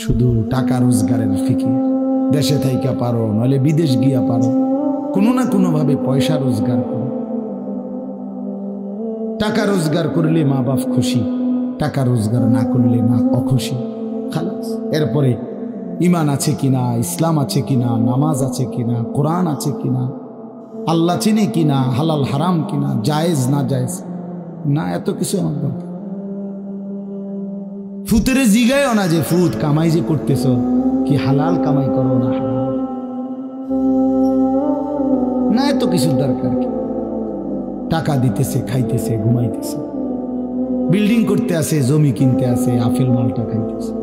শুধু টাকা রোজগারের ফিকির। দেশে থাইকা পারো নইলে বিদেশ গিয়া পারো, কোনো না কোনো ভাবে পয়সা রোজগার করো। টাকা রোজগার করলে মা বাপ খুশি, টাকা রোজগার না করলে মা অখুশি। খালাস। এরপরে ইমান আছে কিনা, ইসলাম আছে কিনা, নামাজ আছে কিনা, কোরআন আছে কিনা, আল্লাহ চিনি কিনা, হালাল হারাম কিনা, জায়েজ না জায়েজ না, এত কিছু আমার দরকার। ফুতেরে জিগায়ও না যে ফুত কামাই যে করতেছ কি হালাল কামাই করো না হালাল না, এত কিছুর দরকার কি? টাকা দিতেছে, খাইতেছে, ঘুমাইতেছে, বিল্ডিং করতে আসে, জমি কিনতে আসে, আফেল মালটা খাইতেছে।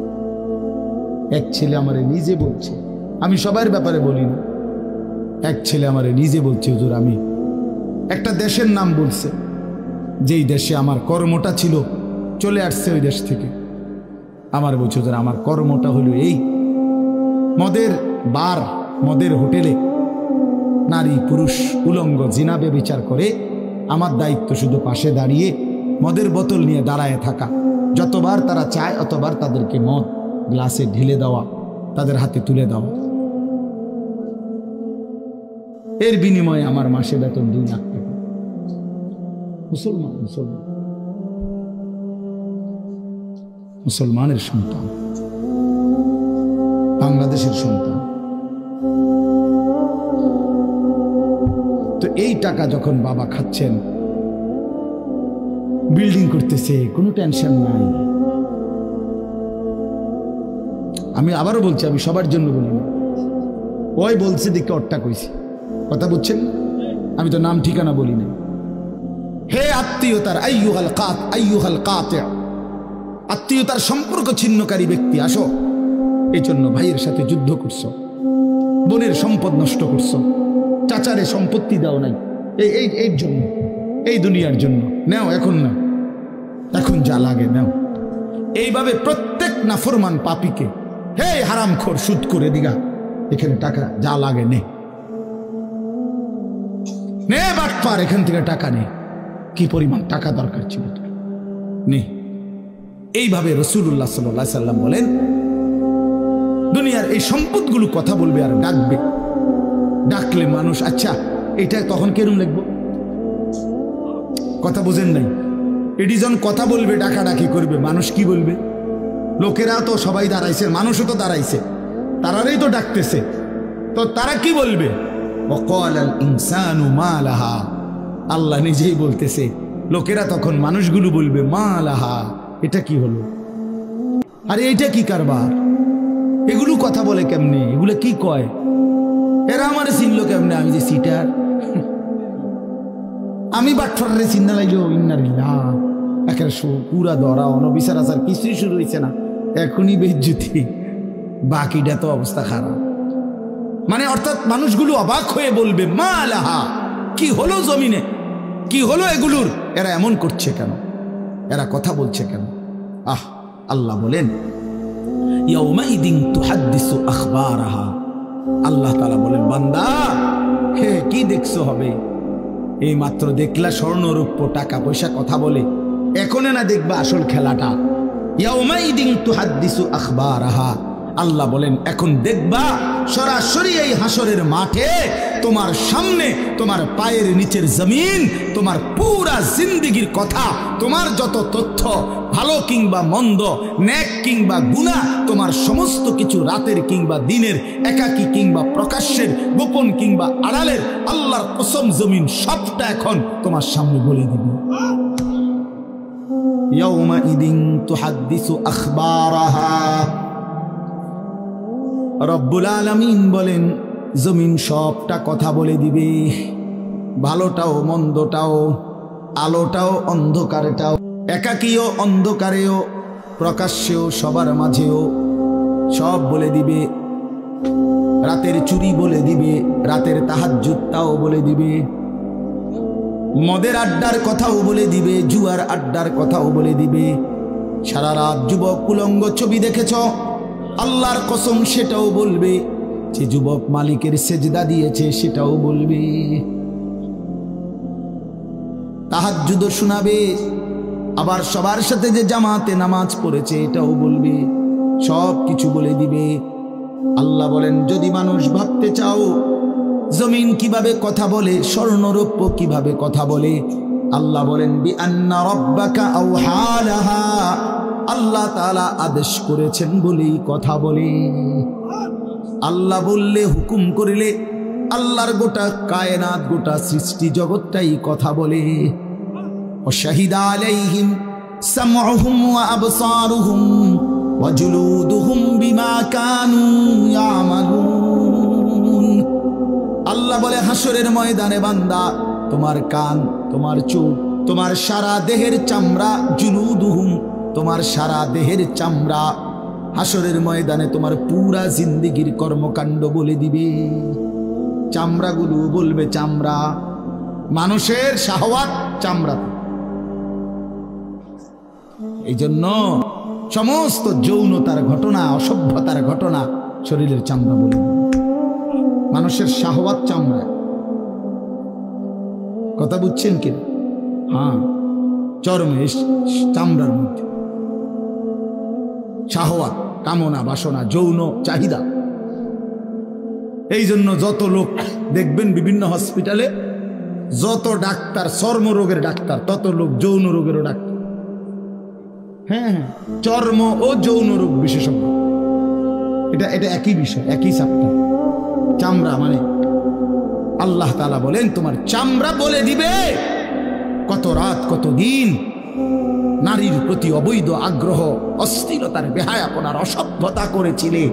এক ছেলে আমারে নিজে বলছে, আমি সবার ব্যাপারে বলি না, এক ছেলে আমারে নিজে বলছে, হুজুর আমি একটা দেশের নাম বলছে, যেই দেশে আমার কর্মটা ছিল, চলে আসছে ওই দেশ থেকে। আমার বলছে হুজুর আমার কর্মটা হলো এই মদের বার, মদের হোটেলে নারী পুরুষ উলঙ্গ জিনাবে বিচার করে, আমার দায়িত্ব শুধু পাশে দাঁড়িয়ে মদের বোতল নিয়ে দাঁড়ায় থাকা, যতবার তারা চায় অতবার তাদেরকে মদ গ্লাসে ঢেলে দেওয়া, তাদের হাতে তুলে দেওয়া। এর বিনিময়ে আমার মাসে বেতন 2 লাখ টাকা। মুসলমান মুসলমান মুসলমানের সন্তান, বাংলাদেশের সন্তান। তো এই টাকা যখন বাবা খাচ্ছেন, বিল্ডিং করতেছে, কোনো টেনশন নাই। আমি আবারও বলছি, আমি সবার জন্য বলি না, ওই বলছে দিকে ওরটা কইছি, কথা বুঝছেন? আমি তো নাম ঠিকানা বলি না। হে আত্মীয়তার আইয়ুহাল কাতি', আত্মীয়তার সম্পর্ক ছিন্নকারী ব্যক্তি, আসো। এই জন্য ভাইয়ের সাথে যুদ্ধ করছো, বোনের সম্পদ নষ্ট করছো, চাচারে সম্পত্তি দাও নাই, এই জন্য, এই দুনিয়ার জন্য নাও, এখন না, এখন যা লাগে নাও। এইভাবে প্রত্যেক নাফরমান পাপীকে, হে হারামখোর সুদ করে দিগা, এখানে টাকা যা লাগে নে, নে বাটপার, এখান থেকে টাকা নে, কি পরিমাণ টাকা দরকার ছিল তোর, নে। এইভাবে রাসূলুল্লাহ সাল্লাল্লাহু আলাইহি সাল্লাম বলেন, দুনিয়ার এই সম্পদগুলো কথা বলবে আর ডাকবে, ডাকলে মানুষ আচ্ছা এটা তখন কেরম লিখবো, কথা বোঝেন নাই? এডিজন কথা বলবে, ডাকাডাকি করবে, মানুষ কি বলবে? লোকেরা তো সবাই দাঁড়াইছে, মানুষও তো দাঁড়াইছে, তারাই তো ডাকতেছে, তো তারা কি বলবে? ওয়াকালাল ইনসানু মা লাহা, আল্লাহ নিজেই বলতেছে, লোকেরা তখন মানুষগুলো বলবে মা লাহা, এটা কি হলো, আরে এটা কি কারবার, এগুলো কথা বলে কেমনে, এগুলো কি কয়, এরা আমারে চিনলো কেমনে, আমি যে সিটার, আমি বাটফারে চিন্তা লাগলো, ইন্নালিল্লাহ, একের পুরা ধরা অনবিচার আচার কিছুই শুরু হয়েছে না, এখনই বেজ্জুতি, বাকিটা তো অবস্থা খারাপ। মানে অর্থাৎ মানুষগুলো অবাক হয়ে বলবে মা লাহা, কি হলো জমিনে, কি হলো এগুলোর, এরা এমন করছে কেন, এরা কথা বলছে কেন? আল্লাহ বলেন ইয়াউমাইদিন তুহাদ্দিসু আখবারাহা, আল্লাহ তাআলা বলেন বান্দা হে কি দেখছো হবে, এই মাত্র দেখলা স্বর্ণ রূপ্য টাকা পয়সা কথা বলে, এখন না দেখবা আসল খেলাটা। ইয়াউমাইদিন তুহাদ্দিসু আখবারাহা, আল্লাহ বলেন এখন দেখবা সরাসরি এই হাসরের মাঠে তোমার সামনে, তোমার পায়ের নিচের জমিন, তোমার পুরা জিন্দেগির কথা, তোমার যত তথ্য, ভালো কিংবা মন্দ, নেক কিংবা গুনাহ, তোমার সমস্ত কিছু রাতের কিংবা দিনের, একাকী কিংবা প্রকাশ্যের, গোপন কিংবা আড়ালের, আল্লাহর কসম জমিন সবটা এখন তোমার সামনে বলে দিবে। ইয়াউমাইদিন তুহাদ্দিসু আখবারাহা, রব্বুল আলামিন বলেন জমিন সবটা কথা বলে দিবে, ভালোটাও মন্দটাও, আলোটাও অন্ধকারটাও, একাকীও অন্ধকারেও, প্রকাশ্যেও সবার মাঝেও সব বলে দিবে। রাতের চুরি বলে দিবে, রাতের তাহাজ্জুদটাও বলে দিবে, মদের আড্ডার কথাও বলে দিবে, জুয়ার আড্ডার কথাও বলে দিবে। সারা রাত যুবক উলঙ্গ ছবি দেখেছ, আল্লাহর কসম সেটাও বলবে, যে যুবক মালিকের সেজদা দিয়েছে সেটাও বলবে, তাহাজ্জুদও শোনাবে, আবার সবার সাথে যে জামাতে নামাজ পড়েছে এটাও বলবে। সব কিছু বলে দিবে। আল্লাহ বলেন, যদি মানুষ ভাবতে চাও জমিন কিভাবে কথা বলে, স্বর্ণরৌপ্য কিভাবে কথা বলে, আল্লাহ বলেন বিআন্না রাব্বাকা আওহা লাহা, আল্লাহ তাআলা আদেশ করেছেন বলেই কথা বলে। আল্লাহ বললে, হুকুম করিলে আল্লাহর গোটা কায়নাত, গোটা সৃষ্টি জগৎটাই কথা বলে। ওয়াশাহিদা আলাইহিম সামউহুম ওয়া আবসারুহুম ওয়া জুলুদুহুম বিমা কানু ইয়ামালুন। আল্লাহ বলে, হাসরের ময়দানে বান্দা, তোমার কান, তোমার চোখ, তোমার সারা দেহের চামড়া, জুলুদুহুম, তোমার সারা দেহের চামড়া, হাসরের ময়দানে তোমার পুরা জিন্দেগির কর্মকাণ্ড বলে দিবে। চামড়াগুলো বলবে, চামড়া, মানুষের শাহওয়াত চামড়া। এই জন্য সমস্ত যৌনতার ঘটনা, অসভ্যতার ঘটনা শরীরের চামড়া বলে। মানুষের শাহওয়াত চামড়া। কথা বুঝছেন কি? হ্যাঁ, চরমে চামড়ার মধ্যে শাহওয়াত, কামনা, বাসনা, যৌন চাহিদা। এই জন্য যত লোক দেখবেন বিভিন্ন হসপিটালে, যত ডাক্তার চর্মরোগের ডাক্তার, তত লোক যৌন রোগেরও ডাক্তার। হ্যাঁ হ্যাঁ, চর্ম ও যৌন রোগ বিশেষজ্ঞ। এটা একই বিষয়, একই চ্যাপ্টার। চামড়া মানে আল্লাহ তাআলা বলেন, তোমার চামড়া বলে দিবে কত রাত, কত দিন নারীর প্রতি অবৈধ আগ্রহ, অস্থিরতার, বেহায়াপনার, অসভ্যতা করেছিলে।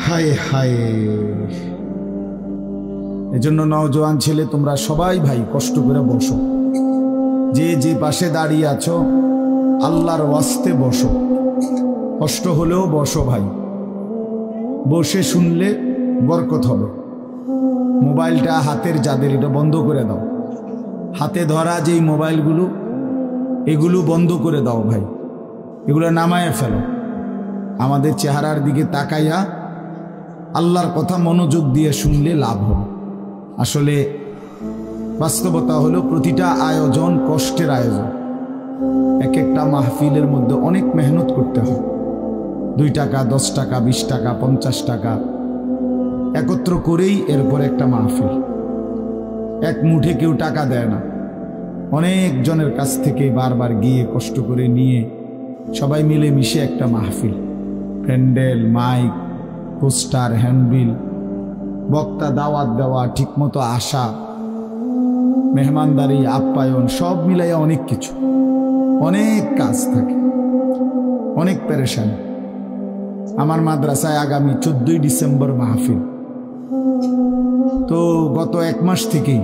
হায় হায়। এজন্য নওজোয়ান ছেলে, তোমরা সবাই ভাই কষ্ট করে বসো। যে পাশে দাঁড়িয়ে আছো, আল্লাহর ওয়াস্তে বসো। কষ্ট হলেও বসো ভাই, বসে শুনলে বরকত হবে। মোবাইলটা হাতের যাদের, এটা বন্ধ করে দাও। হাতে ধরা যেই মোবাইলগুলো, এগুলো বন্ধ করে দাও ভাই, এগুলো নামায় ফেলো। আমাদের চেহারার দিকে তাকাইয়া আল্লাহর কথা মনোযোগ দিয়ে শুনলে লাভ হবে। আসলে বাস্তবতা হলো, প্রতিটা আয়োজন কষ্টের আয়োজন। এক একটা মাহফিলের মধ্যে অনেক মেহনত করতে হয়। 2 টাকা, 10 টাকা, 20 টাকা, 50 টাকা একত্র করেই এরপর একটা মাহফিল। এক মুঠে কেউ টাকা দেয় না, অনেক জনের কাছ থেকে বারবার গিয়ে কষ্ট করে নিয়ে সবাই মিলে মিশে একটা মাহফিল। প্যান্ডেল, মাইক, পোস্টার, হ্যান্ডবিল, বক্তা, দাওয়াত দেওয়া, ঠিকমতো আসা, মেহমানদারি, আপ্যায়ন, সব মিলাইয়া অনেক কিছু, অনেক কাজ থাকে, অনেক পেরেশানি। আমার মাদ্রাসায় আগামী 14 ডিসেম্বর মাহফিল। তো গত 1 মাস থেকেই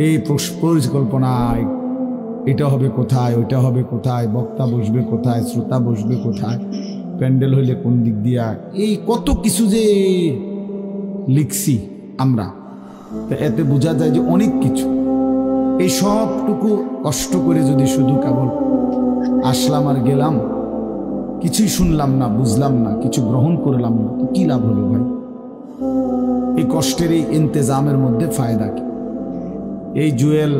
এই পরিকল্পনা, এটা হবে কোথায়, ওইটা হবে কোথায়, বক্তা বসবে কোথায়, শ্রোতা বসবে কোথায়, প্যান্ডেল হইলে কোন দিক দিয়া, এই কত কিছু যে লিখছি আমরা। তো এতে বোঝা যায় যে অনেক কিছু। এই সবটুকু কষ্ট করে যদি শুধু কেবল আসলাম আর গেলাম, কিছুই শুনলাম না, বুঝলাম না, কিছু গ্রহণ করলাম না, তো কি লাভ হলো ভাই? এই কষ্টের এই ইন্তেজামের মধ্যে ফায়দা কি? এই জুয়েল,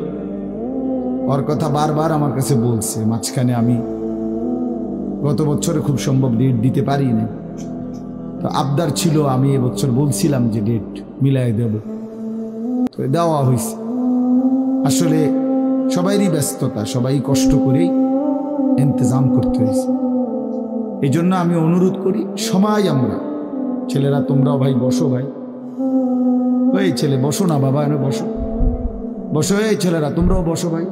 ওর কথা বারবার আমার কাছে বলছে। মাঝখানে আমি গত বছরে খুব সম্ভব ডেট দিতে পারি না, তো আবদার ছিল, আমি এবছর বলছিলাম যে ডেট মিলাই দেব, তো দেওয়া হয়েছে। আসলে সবাইরই ব্যস্ততা, সবাই কষ্ট করেই ইন্তজাম করতে হয়েছে। এই জন্য আমি অনুরোধ করি, সবাই আমরা, ছেলেরা তোমরাও ভাই বসো, ভাই ওই ছেলে বসো না বাবা, এনে বসো, বসো। এই ছেলেরা তোমরাও বসো ভাই,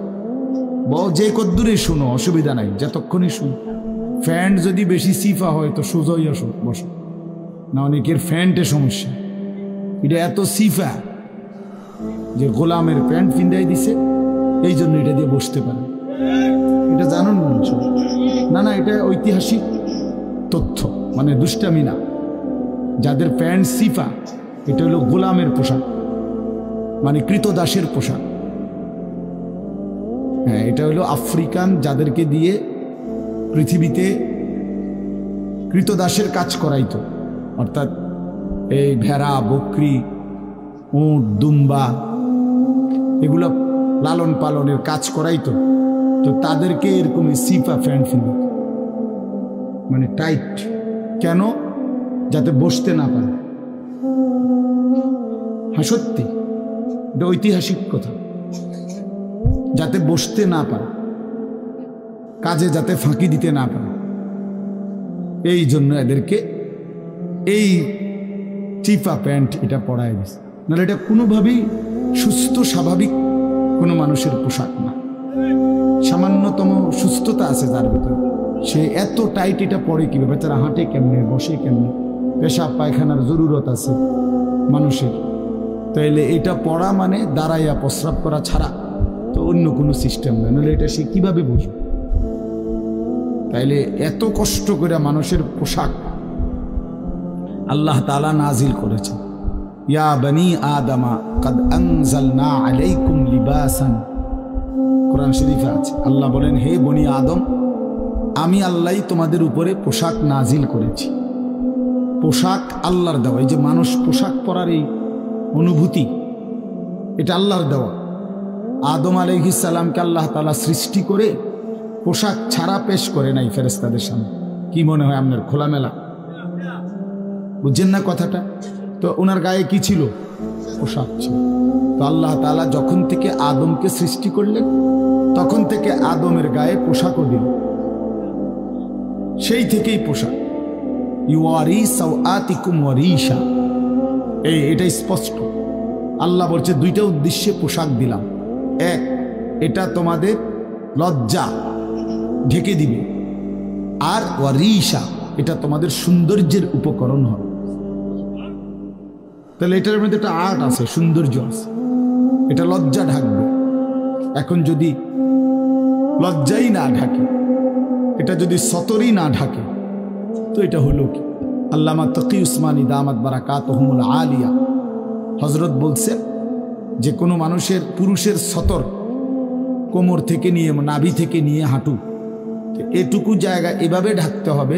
যে কদ্দুরে শুনো, অসুবিধা নাই, যতক্ষণই শুনো। ফ্যান্ট যদি বেশি সিফা হয় তো সোজাই আসো, বসো না। অনেকের ফ্যান্টে সমস্যা, এটা এত সিফা যে গোলামের প্যান্ট ফিন্দাই দিছে, এই জন্য এটা দিয়ে বসতে পারে। এটা জানুন না? না, এটা ঐতিহাসিক তথ্য, মানে দুষ্টামি না। যাদের প্যান্ট সিফা, এটা হলো গোলামের পোশাক, মানে কৃতদাসের পোশাক। হ্যাঁ, এটা হলো আফ্রিকান, যাদেরকে দিয়ে পৃথিবীতে কৃতদাসের কাজ করাইতো, অর্থাৎ এই ভেড়া, বকরি, উট, দুম্বা, এগুলো লালন পালনের কাজ করাইতো, তো তাদেরকে এরকম সিফা প্যান্ট ফেলত, মানে টাইট। কেন? যাতে বসতে না পারে। হ্যাঁ সত্যি, এটা ঐতিহাসিক কথা। যাতে বসতে না পারে, কাজে যাতে ফাঁকি দিতে না পারে, এই জন্য এদেরকে এই চিফা প্যান্ট এটা পরায় দিছে। নাহলে এটা কোনোভাবেই সুস্থ স্বাভাবিক কোনো মানুষের পোশাক না। সামান্যতম সুস্থতা আছে যার ভিতরে, সে এত টাইট এটা পরে কিভাবে? তারা হাঁটে কেমনে, বসে কেমনে, পেশাব পায়খানার জরুরত আছে মানুষের, তাইলে এটা পড়া মানে দাঁড়াইয়া প্রস্রাব করা ছাড়া তো অন্য কোনো সিস্টেম নেই। নাহলে এটা সে কিভাবে বুঝবে? তাইলে এত কষ্ট করে মানুষের পোশাক আল্লাহ তাআলা নাজিল করেছে। ইয়া বনি আদমা কদ আনজালনা আলাইকুম লিবাসান, কোরআন শরীফে আছে। আল্লাহ বলেন, হে বনি আদম, আমি আল্লাহই তোমাদের উপরে পোশাক নাজিল করেছি। পোশাক আল্লাহর দেওয়া। এই যে মানুষ পোশাক পরার এই অনুভূতি, এটা আল্লাহর দেওয়া। আদম আলাইহিস সালামকে আল্লাহ তাআলা সৃষ্টি করে পোশাক ছাড়া পেশ করে নাই ফেরেশতাদের সামনে। কি মনে হয় আপনার? খোলামেলা, বুঝছেন না কথাটা? তো ওনার গায়ে কি ছিল? পোশাক ছিল। তো আল্লাহ তাআলা যখন থেকে আদমকে সৃষ্টি করলেন, তখন থেকে আদমের গায়ে পোশাকও দিল। সেই থেকেই পোশাক। ইউয়ারি সাওআতিকুম ওয়ারিশা, এটাই স্পষ্ট। আল্লাহ বলছে দুইটা উদ্দেশ্যে পোশাক দিলাম। এক, এটা তোমাদের লজ্জা ঢেকে দিবে, আর ওয়ারিশা, এটা তোমাদের সৌন্দর্যের উপকরণ হবে। তাহলে এটার মধ্যে একটা আর্ট আছে, সৌন্দর্য আছে। এটা লজ্জা ঢাকবে। এখন যদি লজ্জাই না ঢাকে, এটা যদি সতরই না ঢাকে, তো এটা হলো কি? আল্লামা তকি উসমানী দামাত বারাকাতুহুমুল আলিয়া হযরত বলছেন যে কোনো মানুষের, পুরুষের সতর কোমর থেকে নিয়ে, নাভি থেকে নিয়ে হাঁটু, এটুকু জায়গা এভাবে ঢাকতে হবে।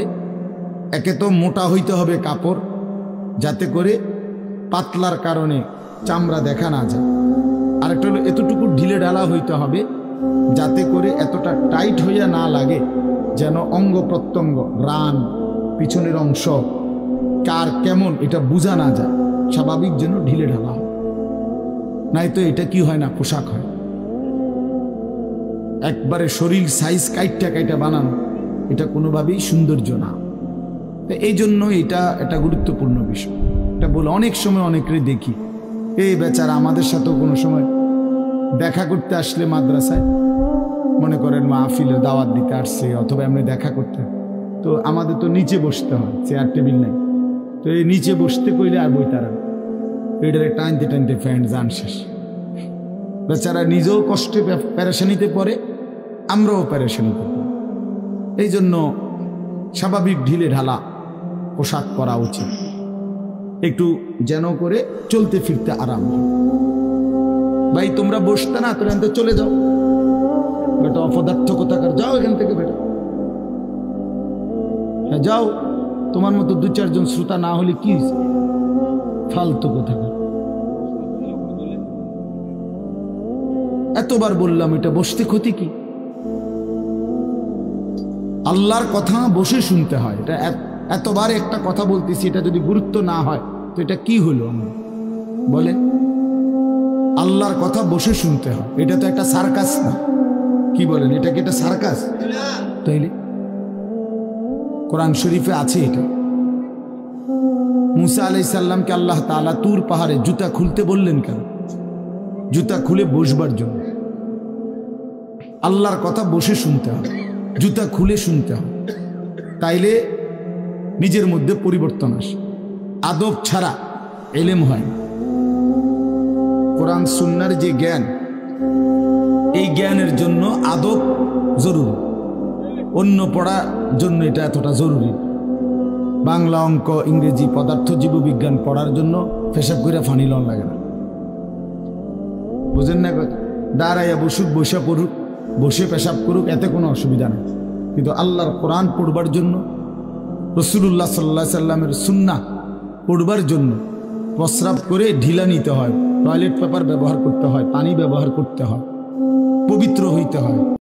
একে তো মোটা হইতে হবে কাপড়, যাতে করে পাতলার কারণে চামড়া দেখা না যায়। আরেকটা হলো এতটুকু ঢিলে ঢালা হইতে হবে, যাতে করে এতটা টাইট হইয়া না লাগে, যেন অঙ্গ প্রত্যঙ্গ, রান, পিছনের অংশ কার কেমন এটা বোঝা না যায়। স্বাভাবিক যেন ঢিলে ঢালা হয়, নাই তো এটা কি হয় না, পোশাক হয়। একবারে শরীর সাইজ কাইটা বানানো, এটা কোনোভাবেই সৌন্দর্য না। এই জন্য এটা একটা গুরুত্বপূর্ণ বিষয়। এটা বলে অনেক সময় অনেকেরই দেখি, এই বেচারা আমাদের সাথেও কোনো সময় দেখা করতে আসলে মাদ্রাসায়, মনে করেন মাহফিলে দাওয়াত দিতে আসছে অথবা এমনি দেখা করতে, তো আমাদের তো নিচে বসতে হয়, চেয়ার টেবিল নাই। তো এই নিচে বসতে কইলে আর বই তারা এটারে টানতে টানতে ফ্যান্ট জান শেষ। বেচারা নিজেও কষ্টে প্যারেশানিতে পড়ে, আমরাও প্যারেশানিতে পড়ি। এই জন্য স্বাভাবিক ঢিলে ঢালা পোশাক পরা উচিত, একটু যেন করে চলতে ফিরতে আরাম হয়। ভাই তোমরা বসতে না, তোরা এখান চলে যাও, বেটা অপদার্থ কোথাকার, যাও এখান থেকে বেটা, হ্যাঁ যাও। তোমার মতো দু চারজন শ্রোতা না হলে কি ফালতু কোথাকার। এতবার বললাম, এটা বসতে ক্ষতি কি? আল্লাহর কথা বসে শুনতে হয়। এটা এতবার একটা কথা বলতেছি, এটা যদি গুরুত্ব না হয় তো এটা কি হলো? আমরা বলেন, আল্লাহর কথা বসে শুনতে হয়। এটা তো একটা সার্কাস না, কি বলেন? এটা কি একটা সার্কাস? তাইলে কোরআন শরীফে আছে এটা। মুসা আলাইহিস সালামকে আল্লাহ তাআলা তুর পাহাড়ে জুতা খুলতে বললেন কেন? জুতা খুলে বসবার জন্য। আল্লাহর কথা বসে শুনতে হয়, জুতা খুলে শুনতে হয়, তাইলে নিজের মধ্যে পরিবর্তন আসে। আদব ছাড়া এলেম হয় না। কোরআন সুন্নাহর যে জ্ঞান, এই জ্ঞানের জন্য আদব জরুরি। অন্য পড়ার জন্য এটা এতটা জরুরি। বাংলা, অঙ্ক, ইংরেজি, পদার্থ, জীববিজ্ঞান পড়ার জন্য পেশাব করে ফানি লন লাগে না, বুঝেন না কথা? দাঁড়াইয়া বসুক, বসে পড়ুক, বসে পেশাব করুক, এতে কোনো অসুবিধা নেই। কিন্তু আল্লাহর কোরআন পড়বার জন্য, রাসূলুল্লাহ সাল্লাল্লাহু আলাইহি সাল্লামের সুন্নাহ পড়বার জন্য প্রস্রাব করে ঢিলা নিতে হয়, টয়লেট পেপার ব্যবহার করতে হয়, পানি ব্যবহার করতে হয়। পবিত্র হইতে হয়।